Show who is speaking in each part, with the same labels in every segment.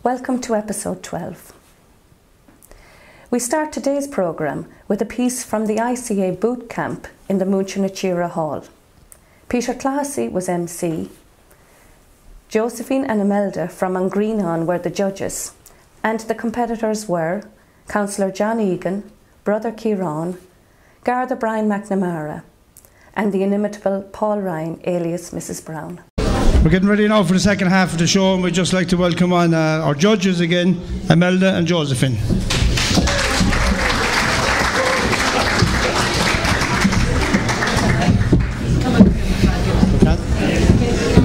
Speaker 1: Welcome to episode 12. We start today's programme with a piece from the ICA boot camp in the Mulcair Hall. Peter Classy was MC. Josephine and Imelda from Greenon were the judges, and the competitors were Councillor John Egan, Brother Kieran, Garda Brian McNamara, and the inimitable Paul Ryan, alias Mrs. Brown.
Speaker 2: We're getting ready now for the second half of the show, and we'd just like to welcome on our judges again, Imelda and Josephine.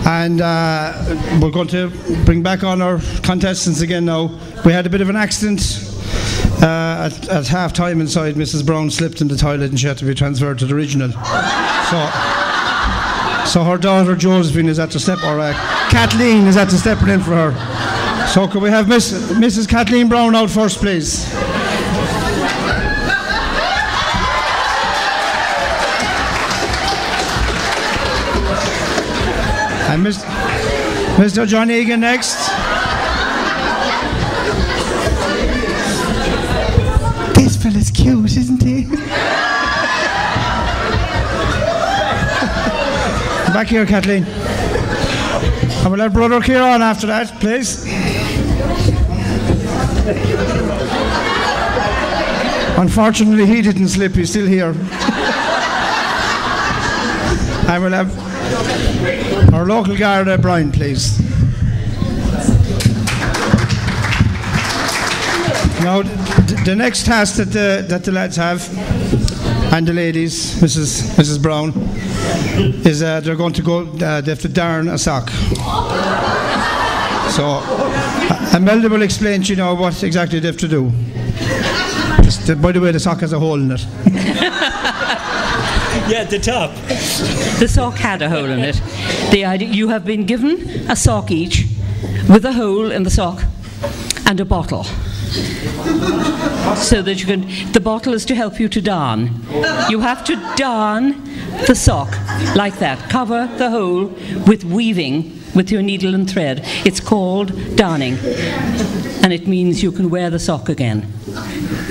Speaker 2: And we're going to bring back on our contestants again now. We had a bit of an accident at half time inside. Mrs. Brown slipped in the toilet and she had to be transferred to the regional. So her daughter Josephine is at the step, or Kathleen is at the stepping in for her. So could we have Mrs. Kathleen Brown out first, please? And Mr. John Egan next.
Speaker 3: This fella's cute, isn't he?
Speaker 2: Back here, Kathleen. And we'll have Brother Kieran after that, please. Unfortunately, he didn't slip, he's still here. And we'll have our local Garda Brian, please. Now, the next task that the lads have, and the ladies, Mrs. Brown, is they're going to go, they have to darn a sock. So, Imelda will explain to you now what exactly they have to do. Just, by the way, the sock has a hole in it.
Speaker 4: Yeah, at the top.
Speaker 5: The sock had a hole in it. The idea, you have been given a sock each with a hole in the sock and a bottle. So that you can, the bottle is to help you to darn. You have to darn the sock like that. Cover the hole with weaving with your needle and thread. It's called darning. And it means you can wear the sock again.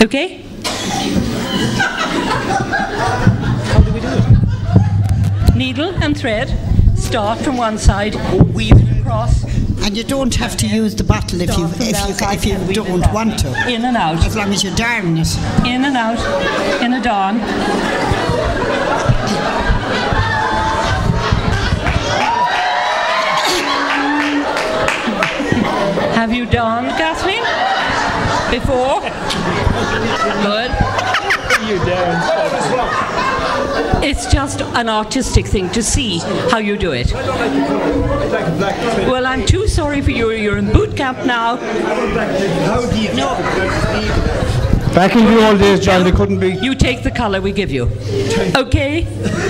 Speaker 5: Okay? How do we do it? Needle and thread. Start from one side, weave it across.
Speaker 3: And you don't have to use the bottle if you don't want to.
Speaker 5: In and out.
Speaker 3: As long as you darn it.
Speaker 5: In and out. In a darn. Have you darned, Kathleen? Before? Good.
Speaker 4: You darn.
Speaker 5: It's just an artistic thing to see how you do it. Well, I'm too sorry for you. You're in boot camp now. No.
Speaker 2: Back in the old days, John, they couldn't be...
Speaker 5: You take the colour we give you. Okay?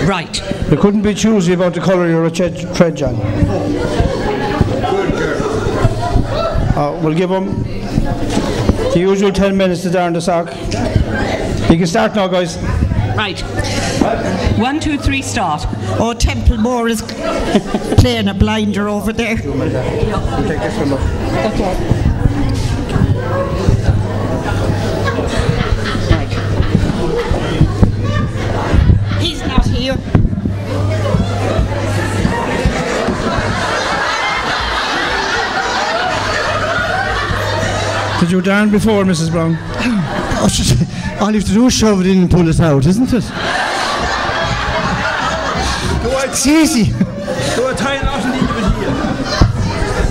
Speaker 5: Right.
Speaker 2: They couldn't be choosy about the colour of your thread, John. We'll give them the usual 10 minutes to darn the sock. You can start now, guys.
Speaker 5: Right. 1, 2, 3, start.
Speaker 3: Oh, Templemore is playing a blinder over there.
Speaker 2: Take this one, look.
Speaker 5: Okay. Right.
Speaker 3: He's not here.
Speaker 2: Did you darn before, Mrs. Brown?
Speaker 6: All you have to do is shove it in and pull it out, isn't it? It's easy.
Speaker 2: Do I tie a knot in the end of it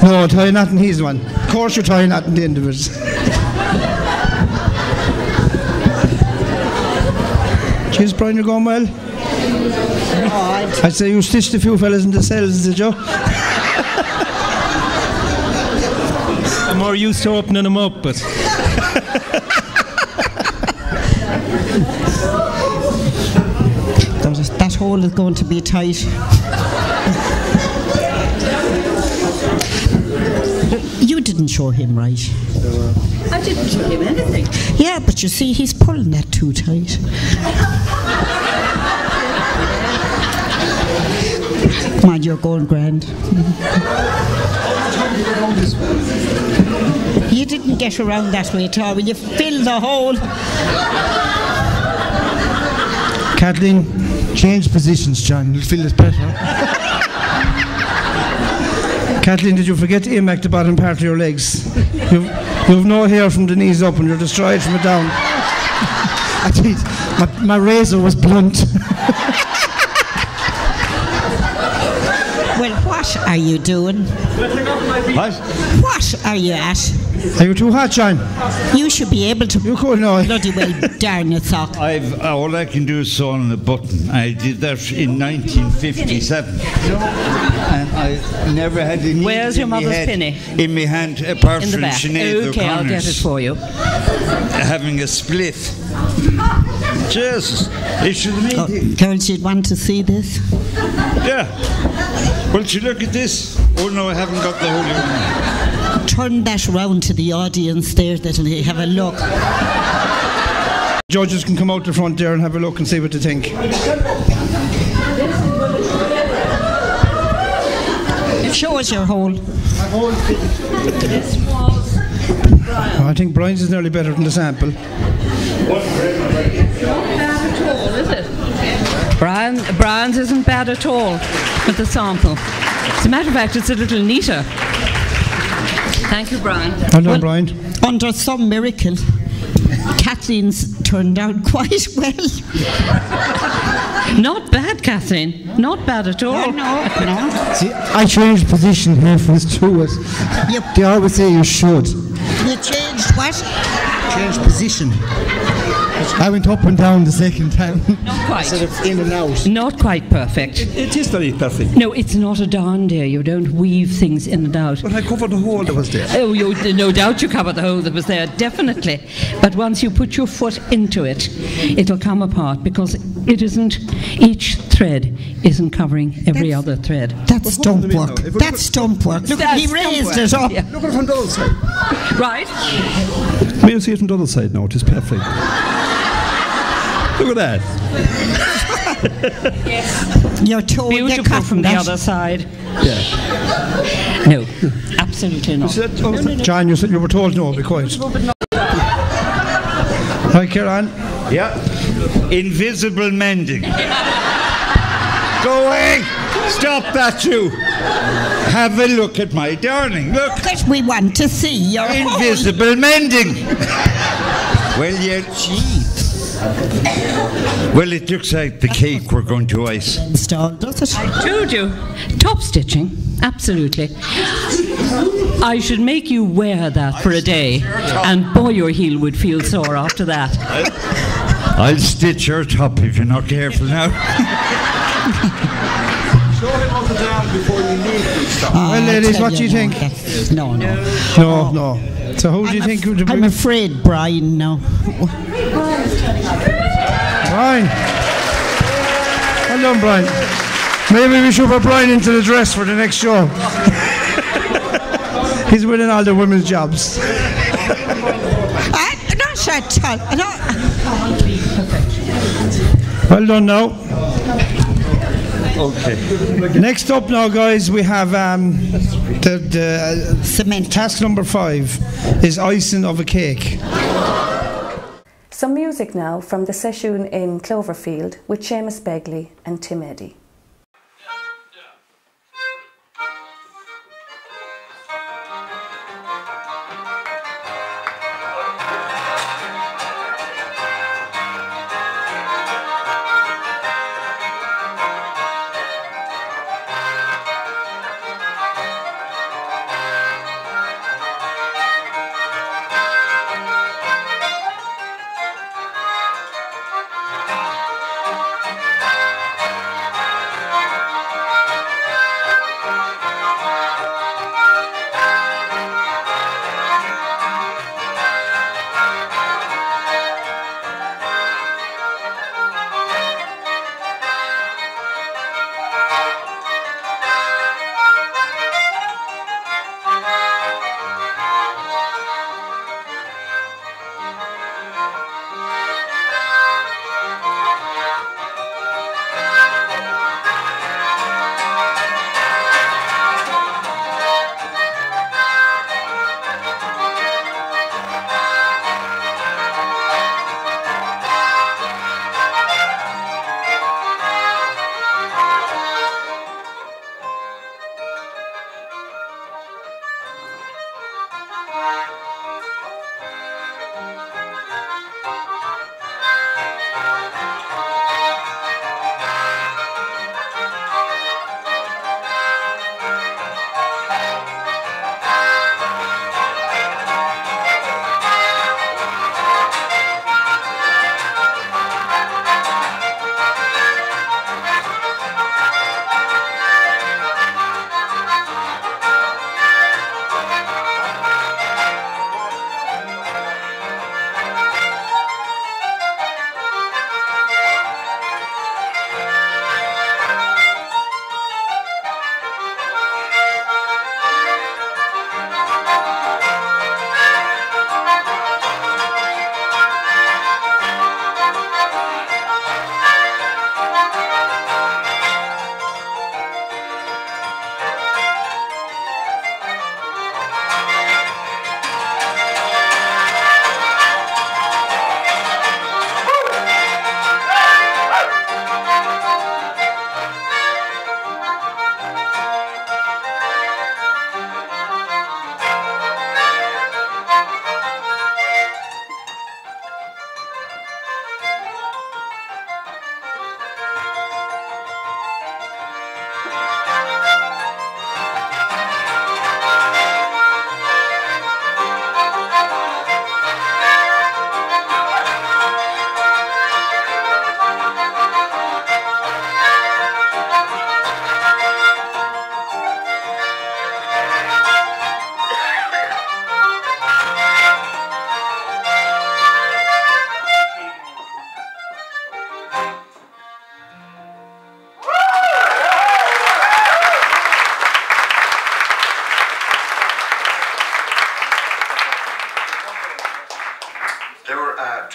Speaker 2: here? No, tie a knot in his one. Of course you tie a knot in the end of it. Cheers, Brian, you're going well? I'd say you stitched a few fellas in the cells, did you?
Speaker 4: I'm more used to opening them up, but...
Speaker 3: That hole is going to be tight. You didn't show him right.
Speaker 5: I didn't show him anything.
Speaker 3: Yeah, but you see, he's pulling that too tight. Come on, you're going grand. You didn't get around that way at all. Will you fill the hole?
Speaker 6: Kathleen, change positions, John. You'll feel it better.
Speaker 2: Kathleen, did you forget to earmark the bottom part of your legs? You've no hair from the knees up and you're destroyed from it down.
Speaker 6: I did. My razor was blunt.
Speaker 3: Well, what are you doing?
Speaker 6: What?
Speaker 3: What are you at?
Speaker 2: Are you too hot, John?
Speaker 3: You should be able to
Speaker 2: You could know.
Speaker 3: bloody well darn your sock.
Speaker 7: All I can do is sew on the button. I did that in 1957. And I never had a needle
Speaker 5: Where's your mother's penny?
Speaker 7: in my hand, apart
Speaker 5: In the
Speaker 7: from
Speaker 5: back.
Speaker 7: Sinead
Speaker 5: Okay, I'll get it
Speaker 7: O'Connor's
Speaker 5: for you.
Speaker 7: having a split. Jesus, it should have made it.
Speaker 3: Girls, you'd want to see this?
Speaker 7: Yeah. Well, you look at this. Oh no, I haven't got the holy one.
Speaker 3: Turn that round to the audience there, that'll have a look.
Speaker 2: Judges can come out the front there and have a look and see what they think.
Speaker 3: Show us your hole.
Speaker 2: I think Brian's is nearly better than the sample.
Speaker 5: Brian's isn't bad at all with the sample. As a matter of fact, it's a little neater. Thank you, Brian.
Speaker 2: Well done, Brian.
Speaker 3: Under some miracle, Kathleen's turned out quite well.
Speaker 5: Not bad, Kathleen. Not bad at all.
Speaker 3: No.
Speaker 6: See, I changed position here for us to it.
Speaker 3: Yep.
Speaker 6: They always say you should.
Speaker 3: You changed what?
Speaker 6: Change position. I went up and down the second time.
Speaker 5: Not quite.
Speaker 6: Instead of in and out.
Speaker 5: Not quite perfect.
Speaker 8: It is very perfect.
Speaker 5: No, it's not a darn, dear. You don't weave things in and out.
Speaker 8: But I covered the hole that was there.
Speaker 5: Oh, no doubt you covered the hole that was there, definitely. But once you put your foot into it, it'll come apart because it isn't, each thread isn't covering every other thread.
Speaker 3: That's stump work. That's stump work. Look, he raised it up.
Speaker 5: Yeah.
Speaker 8: Look at it from the other side.
Speaker 5: Right?
Speaker 8: May you see it from the other side now? It is perfect. Look at that.
Speaker 3: Your toe get
Speaker 5: Beautiful
Speaker 3: cut
Speaker 5: from the
Speaker 3: that.
Speaker 5: other side.
Speaker 8: Yeah.
Speaker 5: No, absolutely not.
Speaker 2: John, you were told no, be quiet. Hi, Kieran.
Speaker 7: Yeah. Invisible mending. Go away! Stop that, you! Have a look at my darling. Look.
Speaker 3: Because we want to see your hole.
Speaker 7: Invisible mending. Well, you're cheap. Well, it looks like the cake we're going to ice.
Speaker 3: Install, does it?
Speaker 5: I told you. Top stitching, absolutely. I should make you wear that for a day, and boy, your heel would feel sore after that.
Speaker 7: I'll stitch your top if you're not careful now.
Speaker 8: Show him how to down before you leave and stuff.
Speaker 2: Well, ladies, what do you think?
Speaker 3: No.
Speaker 2: No. So who do you think would
Speaker 3: I'm afraid Brian now.
Speaker 2: Brian. Well done, Brian. Maybe we should put Brian into the dress for the next show. He's winning all the women's jobs.
Speaker 3: Not at all.
Speaker 2: Well done now.
Speaker 7: Okay.
Speaker 2: Next up now, guys, we have the
Speaker 3: Cement.
Speaker 2: task number 5 is icing of a cake.
Speaker 1: Some music now from the session in Cloverfield with Seamus Begley and Tim Eddy.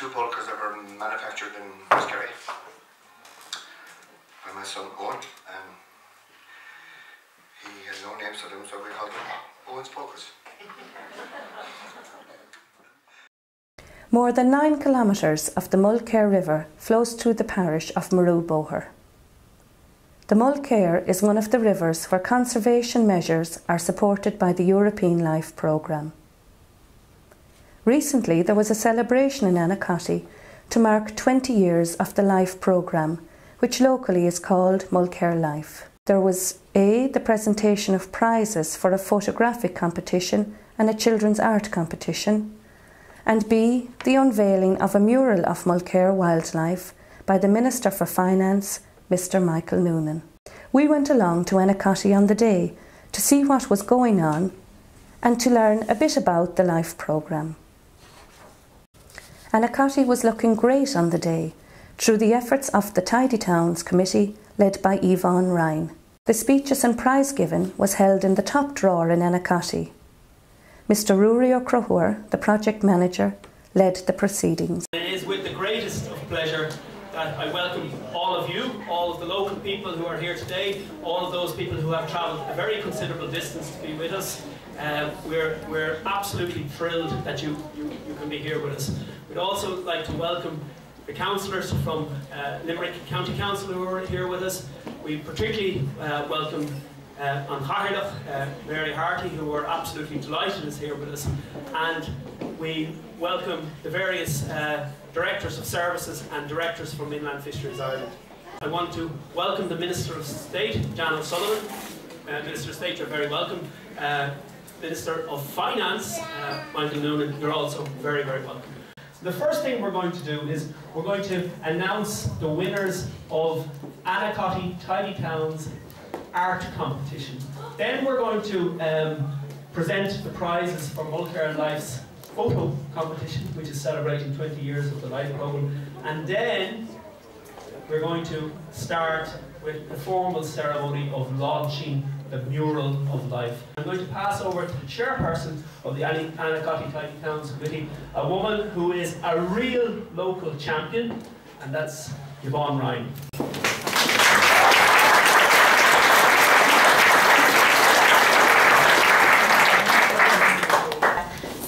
Speaker 9: two polkas that were manufactured in Mulcair by my son Owen, and he had no names for them, so we called them Owen's polkas.
Speaker 1: More than 9 kilometres of the Mulcair River flows through the parish of Maru-Boher. The Mulcair is one of the rivers where conservation measures are supported by the European Life Programme. Recently there was a celebration in Annacotty to mark 20 years of the Life Programme, which locally is called Mulcair Life. There was A, the presentation of prizes for a photographic competition and a children's art competition, and B, the unveiling of a mural of Mulcair wildlife by the Minister for Finance, Mr. Michael Noonan. We went along to Annacotty on the day to see what was going on and to learn a bit about the Life Programme. Annacotty was looking great on the day through the efforts of the Tidy Towns Committee led by Yvonne Ryan. The speeches and prize giving was held in the top drawer in Annacotty. Mr. Rory O'Crohwer, the project manager, led the proceedings.
Speaker 10: It is with the greatest of pleasure that I welcome all of you, all of the local people who are here today, all of those people who have travelled a very considerable distance to be with us. We're absolutely thrilled that you can be here with us. We'd also like to welcome the councillors from Limerick County Council who are here with us. We particularly welcome An Chathaoirleach, Mary Harty, who are absolutely delighted is here with us, and we welcome the various Directors of Services and Directors from Inland Fisheries Ireland. I want to welcome the Minister of State, Jan O'Sullivan. Minister of State, you're very welcome. Minister of Finance, Michael Noonan, you're also very, very welcome. So the first thing we're going to do is we're going to announce the winners of Annacotty Tidy Towns art competition. Then we're going to present the prizes for Mulcair Life's photo competition, which is celebrating 20 years of the Life Programme. And then we're going to start with the formal ceremony of launching the mural of life. I'm going to pass over to the chairperson of the Annacotty Tidy Towns Committee, a woman who is a real local champion, and that's Yvonne Ryan.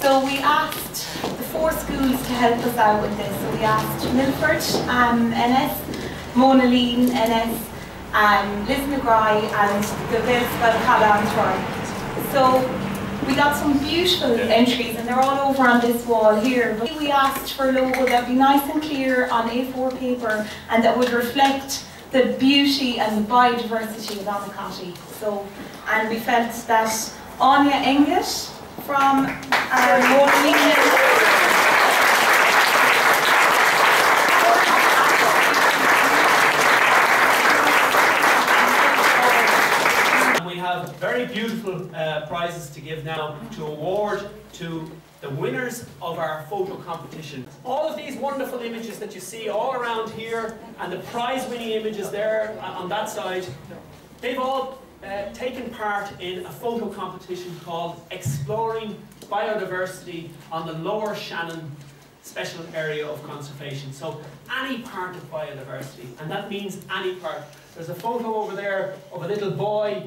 Speaker 11: So we asked the 4 schools to help us out with this. So we asked Milford, NS, Monaleen, NS, Liz McGrath and the Vilspel Calan. So we got some beautiful entries and they're all over on this wall here. But we asked for a logo that would be nice and clear on A4 paper and that would reflect the beauty and the biodiversity of Annacotty. So, and we felt that Anya Engett from
Speaker 10: and we have very beautiful prizes to give now to award to the winners of our photo competition. All of these wonderful images that you see all around here and the prize winning images there on that side, they've all taken part in a photo competition called Exploring Biodiversity on the Lower Shannon Special Area of Conservation. So any part of biodiversity, and that means any part. There's a photo over there of a little boy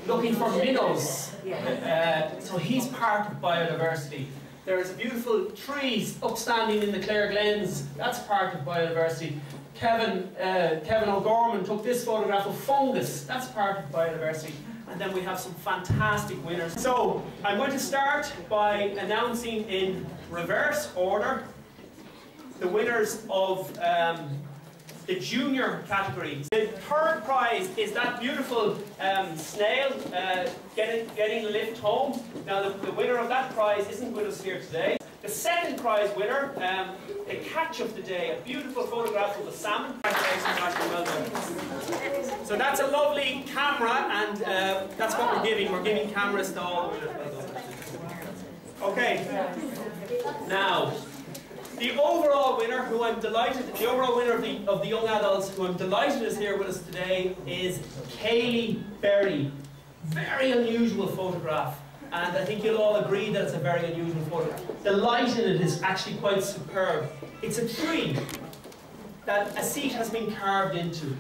Speaker 10: looking for minnows. So he's part of biodiversity. There's beautiful trees upstanding in the Clare Glens. That's part of biodiversity. Kevin O'Gorman took this photograph of fungus. That's part of biodiversity. And then we have some fantastic winners. So I'm going to start by announcing in reverse order the winners of the junior category. The third prize is that beautiful snail getting a lift home. Now the winner of that prize isn't with us here today. The second prize winner, the catch of the day, a beautiful photograph of a salmon. Well done. So that's a lovely camera, and that's what we're giving. We're giving cameras to all the winners. Okay. Now, the overall winner, who I'm delighted, the overall winner of the young adults, who I'm delighted is here with us today, is Kaylee Berry. Very unusual photograph. and I think you'll all agree that it's a very unusual photo. The light in it is actually quite superb. It's a tree that a seat has been carved into.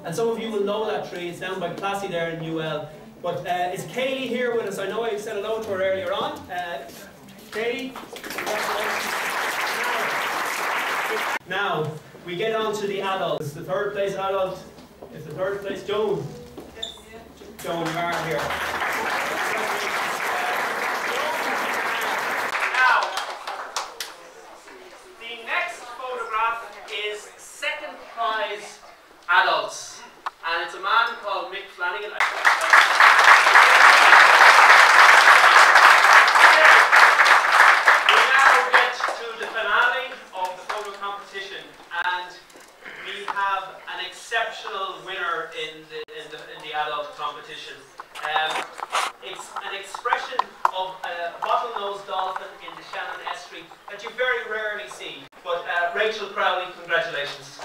Speaker 10: And some of you will know that tree. It's down by Classy there in UL. But is Kaylee here with us? I know I said hello to her earlier on. Kaylee, congratulations. Now, we get on to the adults. It's the third place adult. It's the third place Joan. Joan, you are here. Now, the next photograph is second prize adults. And it's a man called Mick Flanagan. We now get to the finale of the photo competition, and we have an exceptional winner in the adult competition. It's an expression of a bottlenose dolphin in the Shannon Estuary that you very rarely see. But Rachel Crowley, congratulations.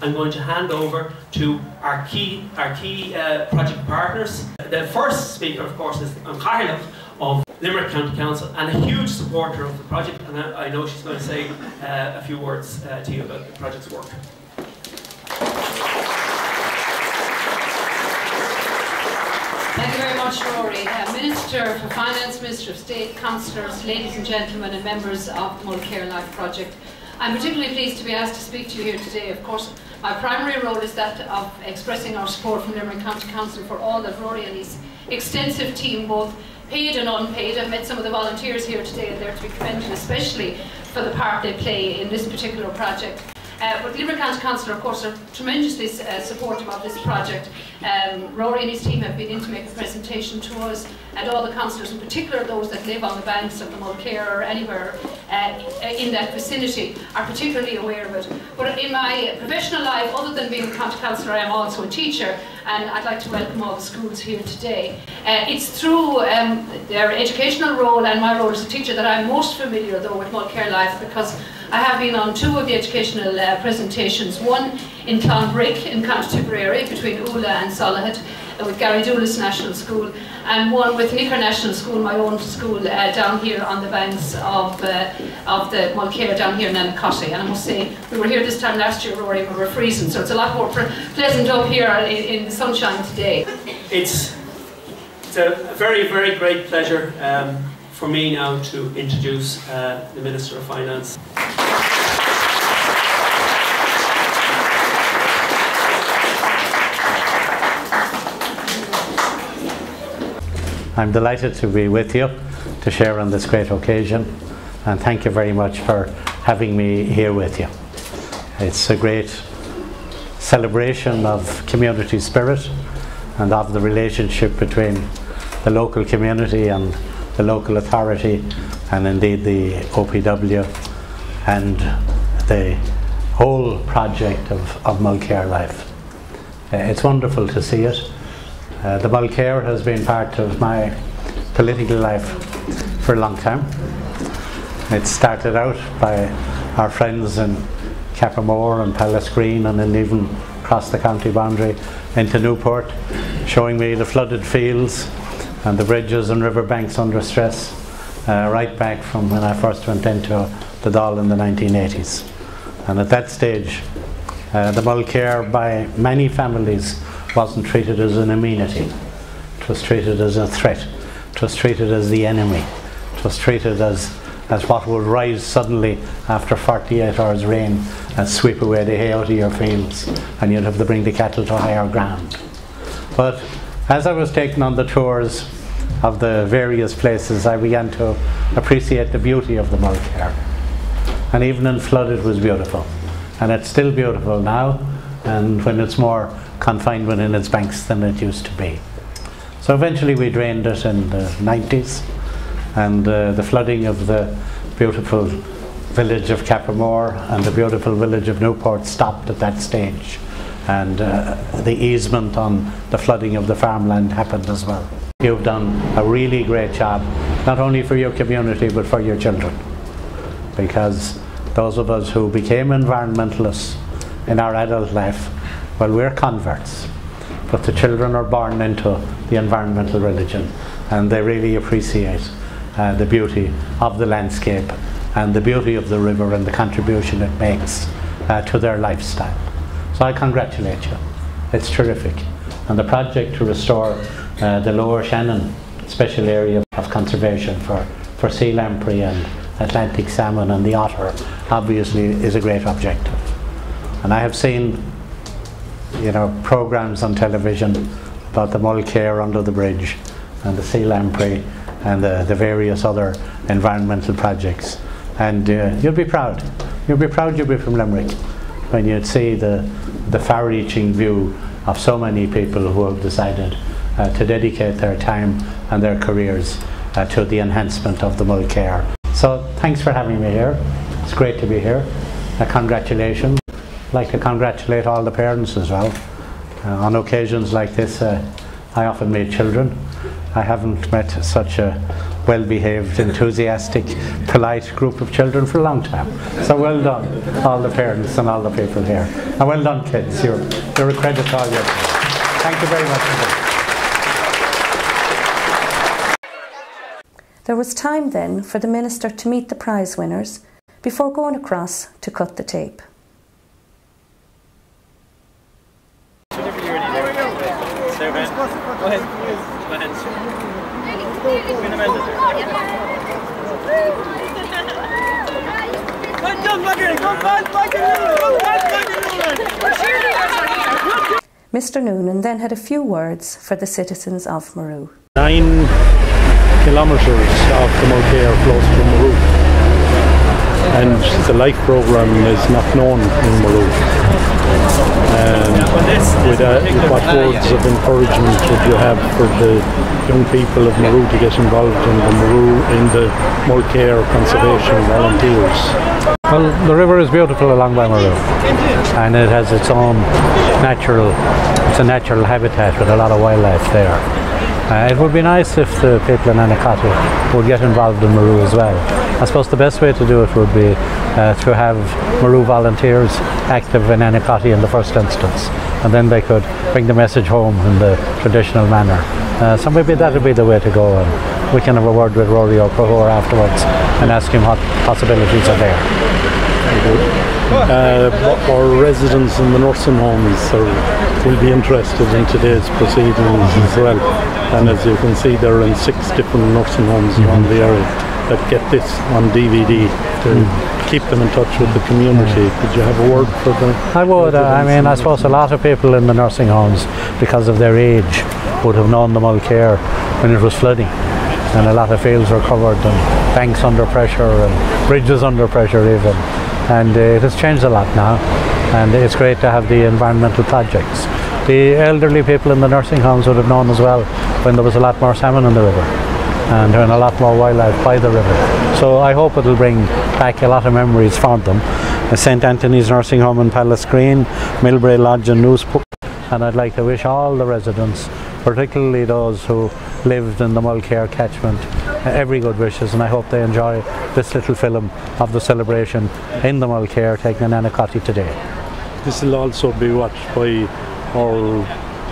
Speaker 10: I'm going to hand over to our key project partners. The first speaker, of course, is Mulcair of Limerick County Council and a huge supporter of the project. And I know she's going to say a few words to you about the project's work.
Speaker 12: Thank you very much, Rory. Minister for Finance, Minister of State, councillors, ladies and gentlemen and members of the Mulcair Life project. I'm particularly pleased to be asked to speak to you here today. Of course, my primary role is that of expressing our support from Limerick County Council for all that Rory and his extensive team, both paid and unpaid. I've met some of the volunteers here today and they're to be commended especially for the part they play in this particular project. But Limerick County Council, of course, are tremendously supportive of this project. Rory and his team have been in to make a presentation to us, and all the councillors, in particular those that live on the banks of the Mulcair or anywhere in that vicinity, are particularly aware of it. But in my professional life, other than being a county councillor, I am also a teacher, and I'd like to welcome all the schools here today. It's through their educational role and my role as a teacher that I'm most familiar, though, with Mulcair Life, because I have been on two of the educational presentations, one in Clonbrick in County Tipperary between Ula and Solihull with Gary Doolas National School, and one with Nicker National School, my own school, down here on the banks of the Mulcair down here in Annacotty. And I must say, we were here this time last year, Rory, we were freezing, so it's a lot more pleasant up here in the sunshine today.
Speaker 10: It's a very, very great pleasure for me now to introduce the Minister of Finance.
Speaker 13: I'm delighted to be with you to share on this great occasion, and thank you very much for having me here with you. It's a great celebration of community spirit and of the relationship between the local community and the local authority, and indeed the OPW and the whole project of Mulcair Life. It's wonderful to see it. The Mulcair has been part of my political life for a long time. It started out by our friends in Cappamore and Palace Green, and then even across the county boundary into Newport, showing me the flooded fields and the bridges and riverbanks under stress, right back from when I first went into the Dáil in the 1980s. And at that stage, the Mulcair by many families wasn't treated as an amenity. It was treated as a threat. It was treated as the enemy. It was treated as what would rise suddenly after 48 hours rain and sweep away the hay out of your fields, and you'd have to bring the cattle to higher ground. But as I was taken on the tours of the various places, I began to appreciate the beauty of the Mulcair. And even in flood it was beautiful. And it's still beautiful now, and when it's more confined within its banks than it used to be. So eventually we drained it in the 90s, and the flooding of the beautiful village of Cappamore and the beautiful village of Newport stopped at that stage, and the easement on the flooding of the farmland happened as well. You've done a really great job, not only for your community but for your children, because those of us who became environmentalists in our adult life Well, we're converts, but the children are born into the environmental religion, and they really appreciate the beauty of the landscape and the beauty of the river and the contribution it makes to their lifestyle. So I congratulate you. It's terrific. And the project to restore the Lower Shannon special area of conservation for sea lamprey and Atlantic salmon and the otter obviously is a great objective. And I have seen, you know, programs on television about the Mulcair under the bridge and the sea lamprey and the various other environmental projects. And you'll be proud. You'll be proud you'll be from Limerick when you'd see the far-reaching view of so many people who have decided to dedicate their time and their careers to the enhancement of the Mulcair. So thanks for having me here. It's great to be here. Congratulations. I'd like to congratulate all the parents as well. On occasions like this, I often meet children. I haven't met such a well-behaved, enthusiastic, polite group of children for a long time. So well done, all the parents and all the people here. And well done, kids. You're a credit to all your parents. Thank you very much.
Speaker 1: There was time then for the minister to meet the prize winners before going across to cut the tape. Mr. Noonan then had a few words for the citizens of Maru.
Speaker 14: 9 kilometres of the Mulcair flows from Maru, and the life programme is not known in Maru. What words of encouragement would you have for the young people of Maru to get involved in the Mulcair conservation volunteers?
Speaker 13: Well, the river is beautiful along by Maru, and it has its own natural habitat with a lot of wildlife there. It would be nice if the people in Anacostia would get involved in Maru as well. I suppose the best way to do it would be to have Maru volunteers active in Anacostia in the first instance, and then they could bring the message home in the traditional manner. So maybe that would be the way to go, and we can have a word with Rory O'Crohor afterwards and ask him what possibilities are there.
Speaker 14: Our residents in the nursing homes will be interested in today's proceedings as well, and as you can see there are in 6 different nursing homes around the area that get this on DVD to keep them in touch with the community. Could you have a word for them?
Speaker 13: I would. I mean, I suppose a lot of people in the nursing homes, because of their age, would have known the Mulcair when it was flooding, and a lot of fields were covered and banks under pressure and bridges under pressure even. And it has changed a lot now, and it's great to have the environmental projects. The elderly people in the nursing homes would have known as well when there was a lot more salmon in the river and a lot more wildlife by the river. So I hope it'll bring back a lot of memories for them. St Anthony's Nursing Home in Palace Green, Millbrae Lodge and Newsport. And I'd like to wish all the residents, particularly those who lived in the Mulcair catchment, every good wishes, and I hope they enjoy this little film of the celebration in the Mulcair taken in Anacostia today.
Speaker 14: This will also be watched by our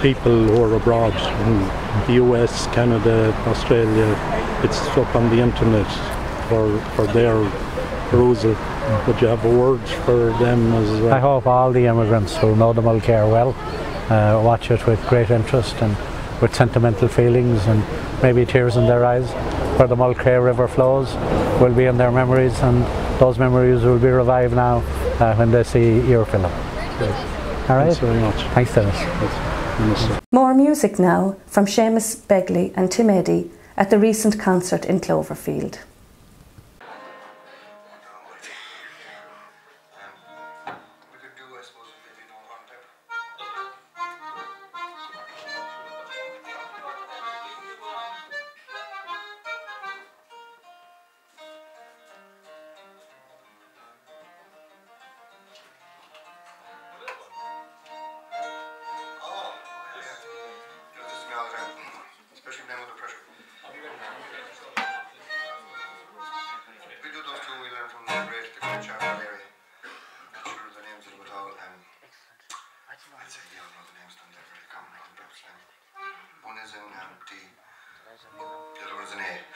Speaker 14: people who are abroad in the US, Canada, Australia. It's up on the internet for their perusal. Would you have a word for them as well?
Speaker 13: I hope all the immigrants who know the Mulcair well watch it with great interest and with sentimental feelings and maybe tears in their eyes. Where the Mulcair River flows will be in their memories, and those memories will be revived now when they see your film. All right?
Speaker 14: Thanks very much.
Speaker 13: Thanks, Dennis.
Speaker 1: More music now from Seamus Begley and Tim Eddy at the recent concert in Cloverfield.
Speaker 9: Especially when I'm under pressure. is in D. The other one is in A.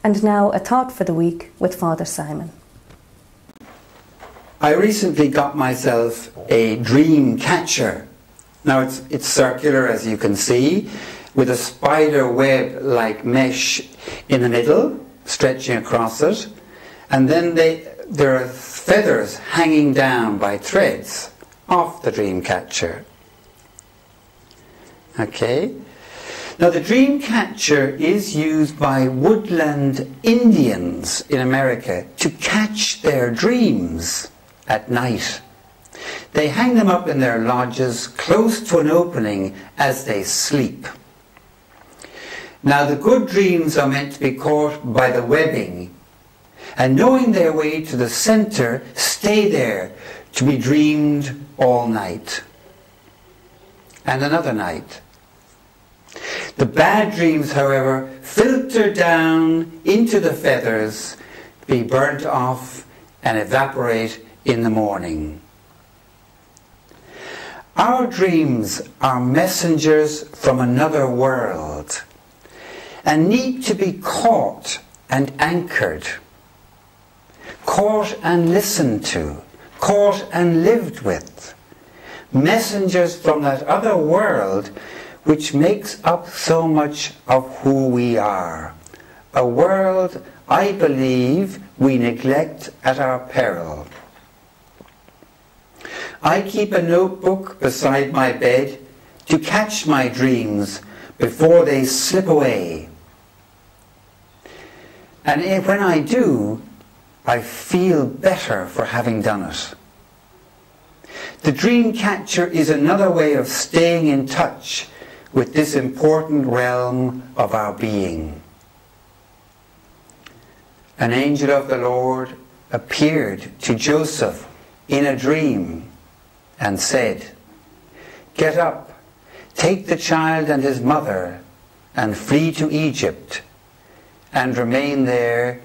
Speaker 1: And now a thought for the week with Father Simon.
Speaker 15: I recently got myself a dream catcher. Now it's circular, as you can see. with a spider web like mesh in the middle, stretching across it, and then there are feathers hanging down by threads off the dream catcher. Okay? Now the dream catcher is used by woodland Indians in America to catch their dreams at night. They hang them up in their lodges close to an opening as they sleep. Now the good dreams are meant to be caught by the webbing, and knowing their way to the center, stay there to be dreamed all night and another night. The bad dreams, however, filter down into the feathers, be burnt off and evaporate in the morning. Our dreams are messengers from another world and need to be caught and anchored, caught and listened to, caught and lived with. Messengers from that other world which makes up so much of who we are. A world, I believe, we neglect at our peril. I keep a notebook beside my bed to catch my dreams before they slip away. And when I do, I feel better for having done it. The dream catcher is another way of staying in touch with this important realm of our being. An angel of the Lord appeared to Joseph in a dream and said, "Get up, take the child and his mother and flee to Egypt and remain there